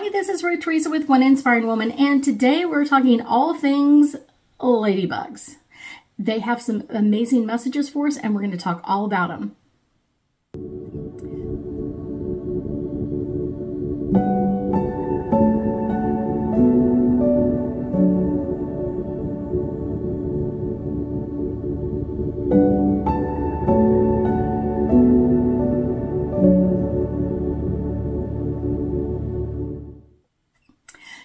Hi, this is Ruth Theresa with One Inspiring Woman, and today we're talking all things ladybugs. They have some amazing messages for us, and we're going to talk all about them.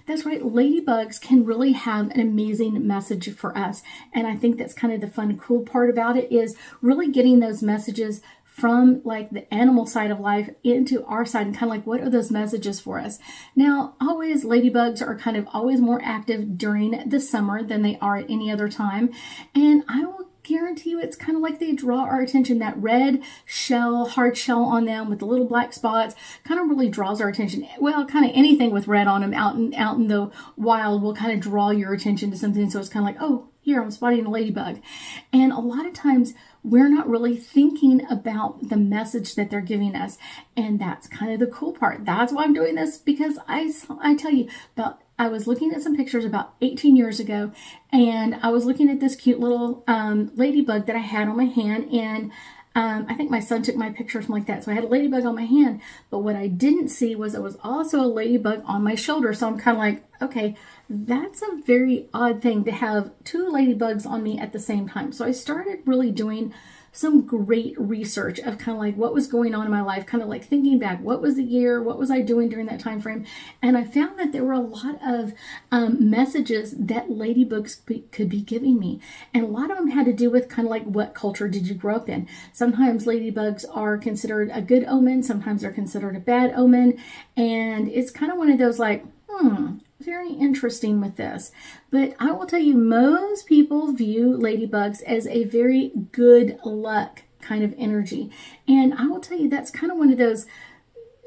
That's right, ladybugs can really have an amazing message for us. And I think that's kind of the fun, cool part about it is really getting those messages from like the animal side of life into our side and kind of like, what are those messages for us? Now, always ladybugs are kind of always more active during the summer than they are at any other time. And I will guarantee you it's kind of like they draw our attention. That red shell, hard shell on them with the little black spots kind of really draws our attention. Well, kind of anything with red on them out in the wild will kind of draw your attention to something. So it's kind of like, oh, here I'm spotting a ladybug. And a lot of times we're not really thinking about the message that they're giving us. And that's kind of the cool part. That's why I'm doing this, because I tell you about, I was looking at some pictures about 18 years ago, and I was looking at this cute little ladybug that I had on my hand, and I think my son took my picture or something like that. So I had a ladybug on my hand, but what I didn't see was it was also a ladybug on my shoulder. So I'm kind of like, okay, that's a very odd thing to have two ladybugs on me at the same time. So I started really doing some great research of kind of like what was going on in my life, kind of like thinking back, what was the year, what was I doing during that time frame? And I found that there were a lot of messages that ladybugs could be giving me. And a lot of them had to do with kind of like, what culture did you grow up in? Sometimes ladybugs are considered a good omen. Sometimes they're considered a bad omen. And it's kind of one of those like, very interesting with this. But I will tell you, most people view ladybugs as a very good luck kind of energy. And I will tell you, that's kind of one of those,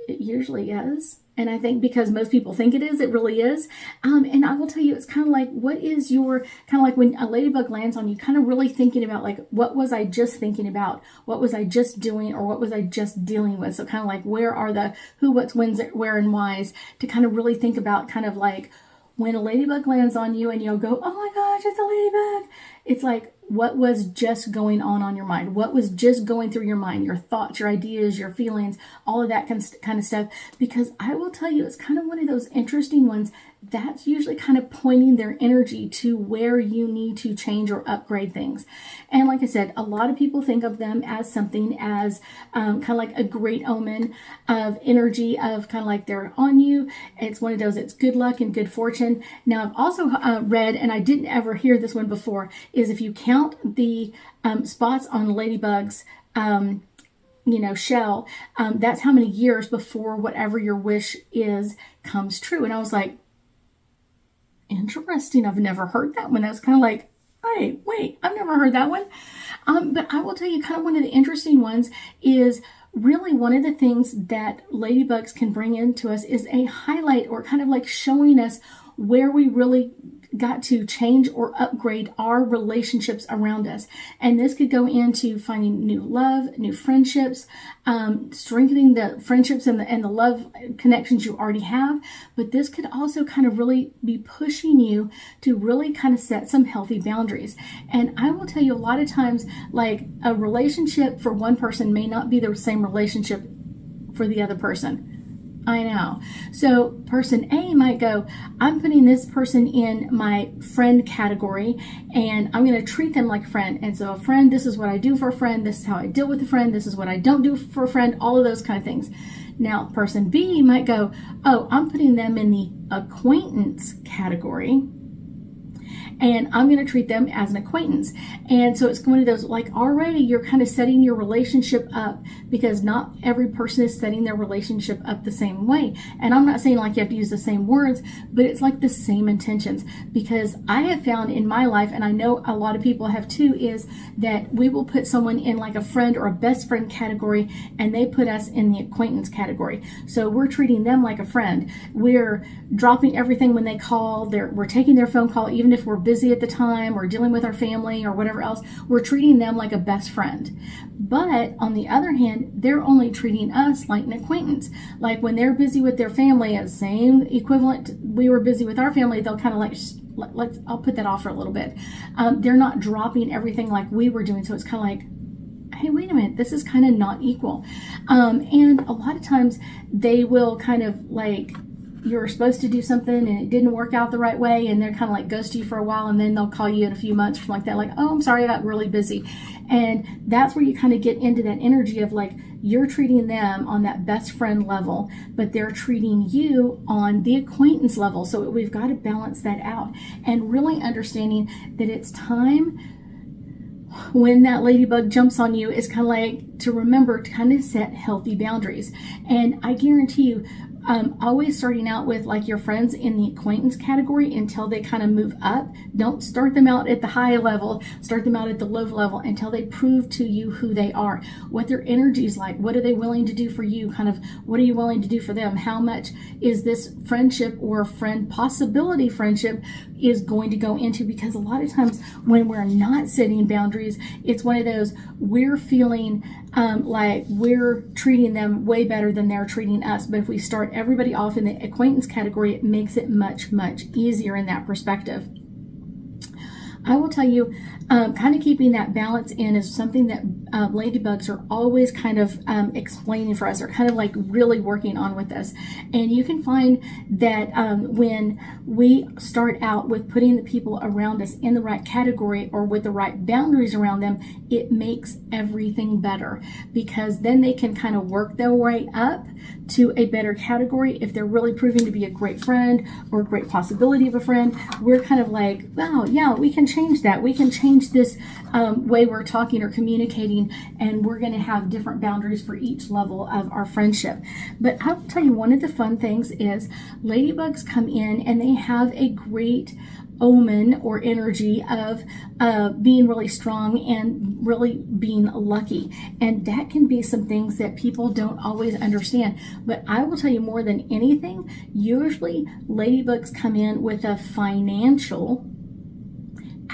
it usually is. And I think because most people think it is, it really is. And I will tell you, it's kind of like, what is your, kind of like when a ladybug lands on you, kind of really thinking about like, what was I just thinking about? What was I just doing? Or what was I just dealing with? So kind of like, where are the who, what's, when's, where, and whys, to kind of really think about kind of like when a ladybug lands on you and you'll go, oh my gosh, it's a ladybug. It's like, what was just going on your mind? What was just going through your mind? Your thoughts, your ideas, your feelings, all of that kind of stuff. Because I will tell you, it's kind of one of those interesting ones that's usually kind of pointing their energy to where you need to change or upgrade things. And like I said, a lot of people think of them as something as kind of like a great omen of energy, of kind of like they're on you. It's one of those, it's good luck and good fortune. Now, I've also read, and I didn't ever hear this one before, is if you count the spots on ladybugs, shell, that's how many years before whatever your wish is comes true. And I was like, interesting. I've never heard that one. I was kind of like, hey, wait, I've never heard that one. But I will tell you, kind of one of the interesting ones is really one of the things that ladybugs can bring into us is a highlight, or kind of like showing us where we really got to change or upgrade our relationships around us. And this could go into finding new love, new friendships, strengthening the friendships and the love connections you already have. But this could also kind of really be pushing you to really kind of set some healthy boundaries. And I will tell you, a lot of times, like a relationship for one person may not be the same relationship for the other person. I know. So person A might go, I'm putting this person in my friend category, and I'm going to treat them like a friend. And so a friend, this is what I do for a friend. This is how I deal with a friend. This is what I don't do for a friend. All of those kind of things. Now, person B might go, oh, I'm putting them in the acquaintance category, and I'm going to treat them as an acquaintance. And so it's one of those, like, already you're kind of setting your relationship up, because not every person is setting their relationship up the same way. And I'm not saying like you have to use the same words, but it's like the same intentions. Because I have found in my life, and I know a lot of people have too, is that we will put someone in like a friend or a best friend category, and they put us in the acquaintance category. So we're treating them like a friend. We're dropping everything when they call. We're taking their phone call, even if we're busy at the time or dealing with our family or whatever else, we're treating them like a best friend. But on the other hand, they're only treating us like an acquaintance. Like when they're busy with their family, as same equivalent, we were busy with our family, they'll kind of like, I'll put that off for a little bit. They're not dropping everything like we were doing. So it's kind of like, hey, wait a minute, this is kind of not equal. And a lot of times they will kind of like, you're supposed to do something and it didn't work out the right way, and they're kind of like ghost you for a while, and then they'll call you in a few months or something like that, like, oh, I'm sorry, I got really busy. And that's where you kind of get into that energy of like, you're treating them on that best friend level, but they're treating you on the acquaintance level. So we've got to balance that out and really understanding that it's time when that ladybug jumps on you is kind of like to remember to kind of set healthy boundaries. And I guarantee you, always starting out with like your friends in the acquaintance category until they kind of move up. Don't start them out at the high level, start them out at the low level until they prove to you who they are, what their energy is like, what are they willing to do for you, kind of what are you willing to do for them, how much is this friendship or friend possibility friendship is going to go into. Because a lot of times when we're not setting boundaries, it's one of those, we're feeling like we're treating them way better than they're treating us. But if we start everybody off in the acquaintance category, it makes it much, much easier in that perspective. I will tell you, kind of keeping that balance in is something that ladybugs are always kind of explaining for us, or kind of like really working on with us. And you can find that when we start out with putting the people around us in the right category or with the right boundaries around them, it makes everything better, because then they can kind of work their way up to a better category. If they're really proving to be a great friend or a great possibility of a friend, we're kind of like, wow, yeah, we can change that. We can change this way we're talking or communicating, and we're going to have different boundaries for each level of our friendship. But I'll tell you, one of the fun things is ladybugs come in and they have a great omen or energy of being really strong and really being lucky. And that can be some things that people don't always understand. But I will tell you, more than anything, usually ladybugs come in with a financial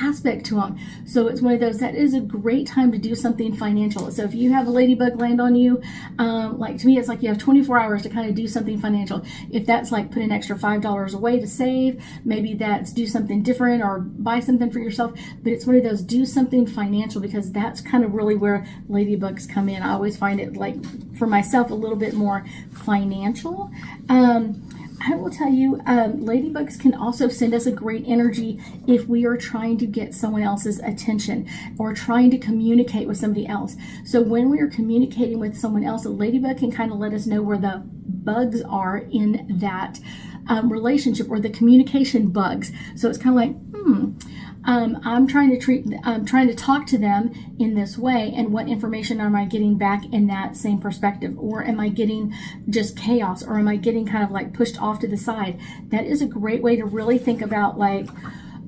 aspect to them. So it's one of those, that is a great time to do something financial. So if you have a ladybug land on you, like to me, it's like you have 24 hours to kind of do something financial. If that's like put an extra $5 away to save, maybe that's do something different or buy something for yourself. But it's one of those, do something financial, because that's kind of really where ladybugs come in. I always find it, like for myself, a little bit more financial. I will tell you, ladybugs can also send us a great energy if we are trying to get someone else's attention or trying to communicate with somebody else. So when we are communicating with someone else, a ladybug can kind of let us know where the bugs are in that relationship, or the communication bugs. So it's kind of like, I'm trying to talk to them in this way, and what information am I getting back in that same perspective? Or am I getting just chaos, or am I getting kind of like pushed off to the side? That is a great way to really think about, like,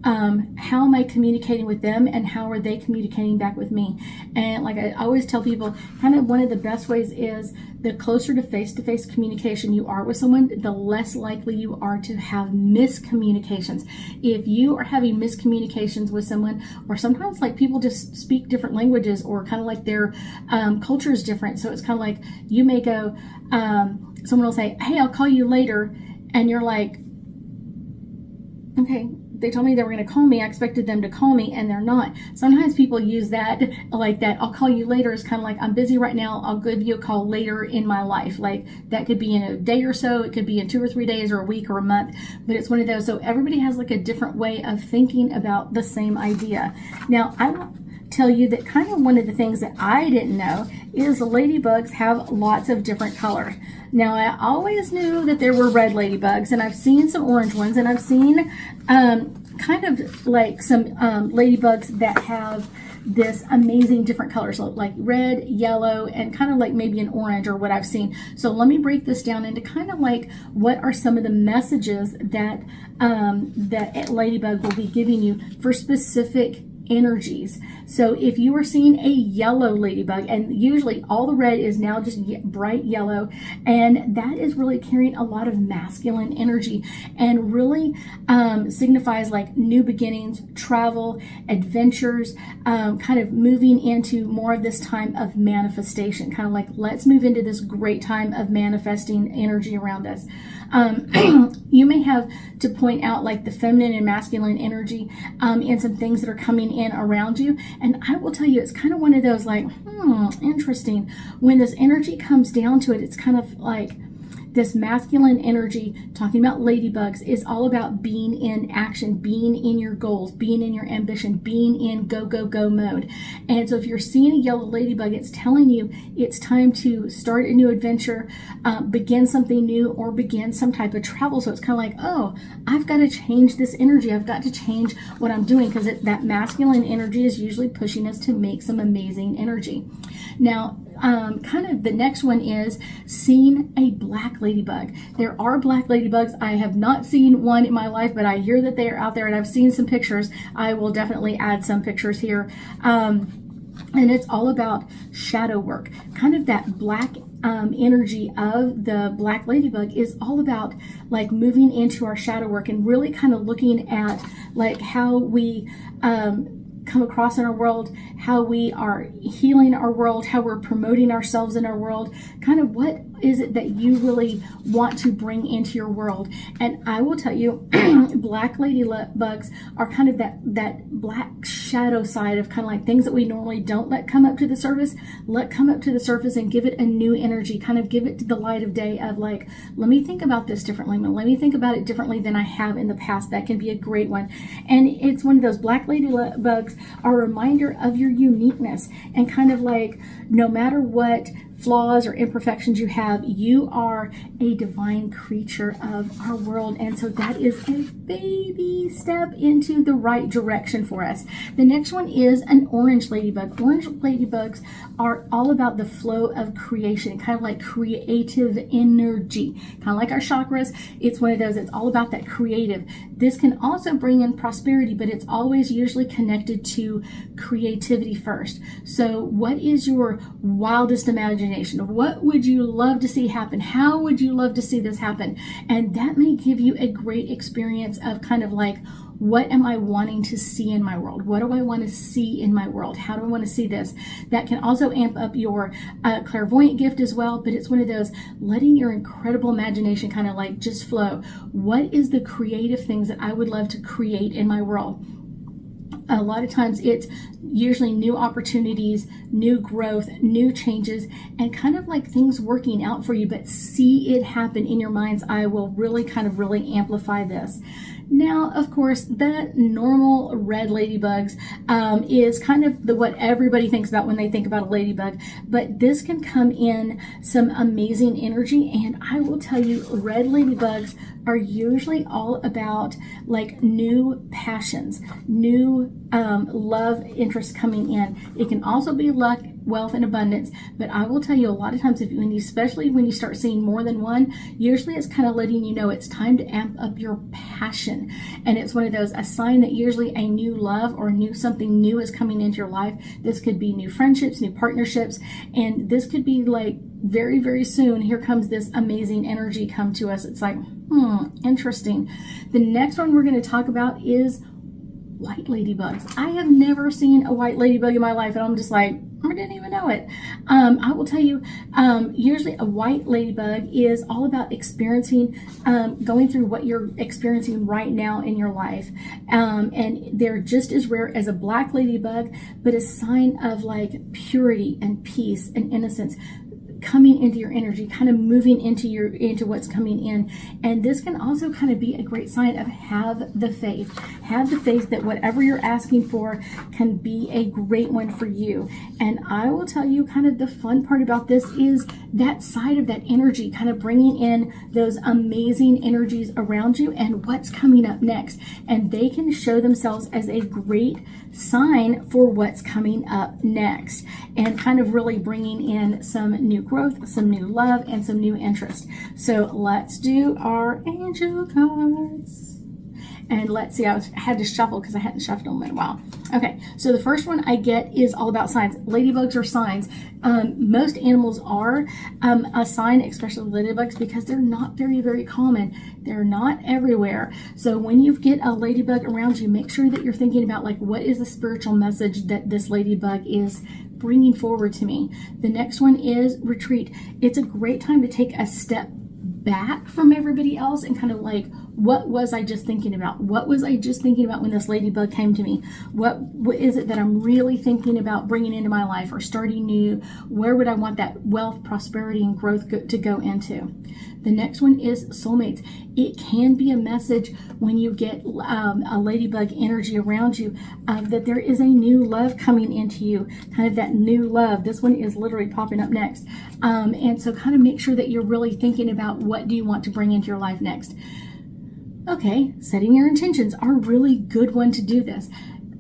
how am I communicating with them, and how are they communicating back with me? And like I always tell people, kind of one of the best ways is, the closer to face-to-face communication you are with someone, the less likely you are to have miscommunications. If you are having miscommunications with someone, or sometimes like people just speak different languages, or kind of like their culture is different. So it's kind of like, you may go, someone will say, hey, I'll call you later. And you're like, okay, they told me they were going to call me. I expected them to call me, and they're not. Sometimes people use that, like that, I'll call you later, is kind of like, I'm busy right now, I'll give you a call later in my life. Like that could be in a day or so, it could be in 2 or 3 days, or a week or a month, but it's one of those. So everybody has like a different way of thinking about the same idea. Now, I will tell you that kind of one of the things that I didn't know is ladybugs have lots of different colors. Now, I always knew that there were red ladybugs, and I've seen some orange ones, and I've seen kind of like some ladybugs that have this amazing different colors, so like red, yellow, and kind of like maybe an orange, or what I've seen. So let me break this down into kind of like, what are some of the messages that that ladybug will be giving you for specific energies. So if you are seeing a yellow ladybug, and usually all the red is now just bright yellow, and that is really carrying a lot of masculine energy and really signifies like new beginnings, travel, adventures, kind of moving into more of this time of manifestation, kind of like let's move into this great time of manifesting energy around us. You may have to point out like the feminine and masculine energy in some things that are coming in around you. And I will tell you, it's kind of one of those like, interesting. When this energy comes down to it, it's kind of like this masculine energy, talking about ladybugs, is all about being in action, being in your goals, being in your ambition, being in go, go, go mode. And so if you're seeing a yellow ladybug, it's telling you it's time to start a new adventure, begin something new, or begin some type of travel. So it's kind of like, oh, I've got to change this energy. I've got to change what I'm doing, because that masculine energy is usually pushing us to make some amazing energy. Now, kind of the next one is seeing a black ladybug. There are black ladybugs. I have not seen one in my life, but I hear that they are out there, and I've seen some pictures. I will definitely add some pictures here. And it's all about shadow work. Kind of that black energy of the black ladybug is all about like moving into our shadow work and really kind of looking at like how we come across in our world, how we are healing our world, how we're promoting ourselves in our world, kind of what is it that you really want to bring into your world. And I will tell you, black ladybugs are kind of that black shadow side of kind of like things that we normally don't let come up to the surface, let come up to the surface and give it a new energy, kind of give it the light of day of like, let me think about this differently. Let me think about it differently than I have in the past. That can be a great one. And it's one of those black ladybugs are a reminder of your uniqueness, and kind of like no matter what flaws or imperfections you have, you are a divine creature of our world. And so that is a baby step into the right direction for us. The next one is an orange ladybug. Orange ladybugs are all about the flow of creation, kind of like creative energy, kind of like our chakras. It's one of those, it's all about that creative. This can also bring in prosperity, but it's always usually connected to creativity first. So what is your wildest imagination? What would you love to see happen? How would you love to see this happen? And that may give you a great experience of kind of like, what am I wanting to see in my world? What do I want to see in my world? How do I want to see this? That can also amp up your clairvoyant gift as well, but it's one of those letting your incredible imagination kind of like just flow. What is the creative things that I would love to create in my world? A lot of times it's usually new opportunities, new growth, new changes, and kind of like things working out for you, but see it happen in your mind's eye will really kind of really amplify this. Now, of course, the normal red ladybugs is kind of what everybody thinks about when they think about a ladybug, but this can come in some amazing energy. And I will tell you, red ladybugs are usually all about like new passions, new love interests coming in. It can also be luck, wealth, and abundance, but I will tell you a lot of times, especially when you start seeing more than one, usually it's kind of letting you know it's time to amp up your passion. And it's one of those, a sign that usually a new love or something new is coming into your life. This could be new friendships, new partnerships, and this could be like very, very soon, here comes this amazing energy come to us. It's like, interesting. The next one we're going to talk about is white ladybugs. I have never seen a white ladybug in my life, and I'm just like, I didn't even know it. I will tell you, usually a white ladybug is all about experiencing, going through what you're experiencing right now in your life. And they're just as rare as a black ladybug, but a sign of like purity and peace and innocence coming into your energy, kind of moving into what's coming in. And this can also kind of be a great sign of have the faith that whatever you're asking for can be a great one for you. And I will tell you, kind of the fun part about this is that side of that energy, kind of bringing in those amazing energies around you and what's coming up next. And they can show themselves as a great sign for what's coming up next, and kind of really bringing in some new growth, some new love, and some new interest. So let's do our angel cards. And let's see, I had to shuffle because I hadn't shuffled them in a while. Okay, so the first one I get is all about signs. Ladybugs are signs. Most animals are a sign, especially ladybugs, because they're not very, very common. They're not everywhere. So when you get a ladybug around you, make sure that you're thinking about, like, what is the spiritual message that this ladybug is bringing forward to me. The next one is retreat. It's a great time to take a step back from everybody else and kind of like, what was I just thinking about? What was I just thinking about when this ladybug came to me? What is it that I'm really thinking about bringing into my life or starting new? Where would I want that wealth, prosperity, and growth to go into? The next one is soulmates. It can be a message when you get a ladybug energy around you that there is a new love coming into you, kind of that new love. This one is literally popping up next. And so kind of make sure that you're really thinking about what do you want to bring into your life next. Okay, setting your intentions are a really good one to do this.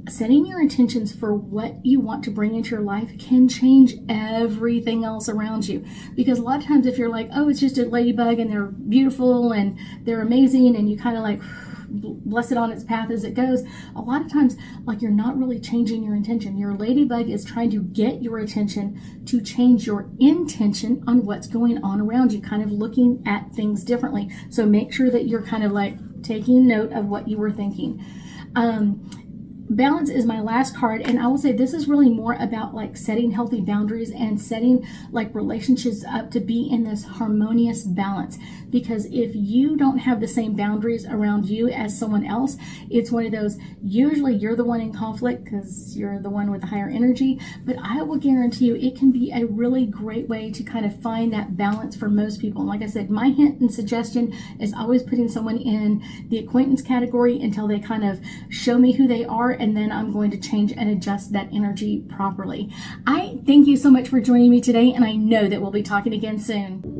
Setting your intentions for what you want to bring into your life can change everything else around you. Because a lot of times if you're like, oh, it's just a ladybug and they're beautiful and they're amazing and you kind of like bless it on its path as it goes, a lot of times like you're not really changing your intention. Your ladybug is trying to get your attention to change your intention on what's going on around you, kind of looking at things differently. So make sure that you're kind of like taking note of what you were thinking. Balance is my last card, and I will say this is really more about like setting healthy boundaries and setting like relationships up to be in this harmonious balance. Because if you don't have the same boundaries around you as someone else, it's one of those, usually you're the one in conflict because you're the one with the higher energy, but I will guarantee you it can be a really great way to kind of find that balance for most people. And like I said, my hint and suggestion is always putting someone in the acquaintance category until they kind of show me who they are, and then I'm going to change and adjust that energy properly. I thank you so much for joining me today, and I know that we'll be talking again soon.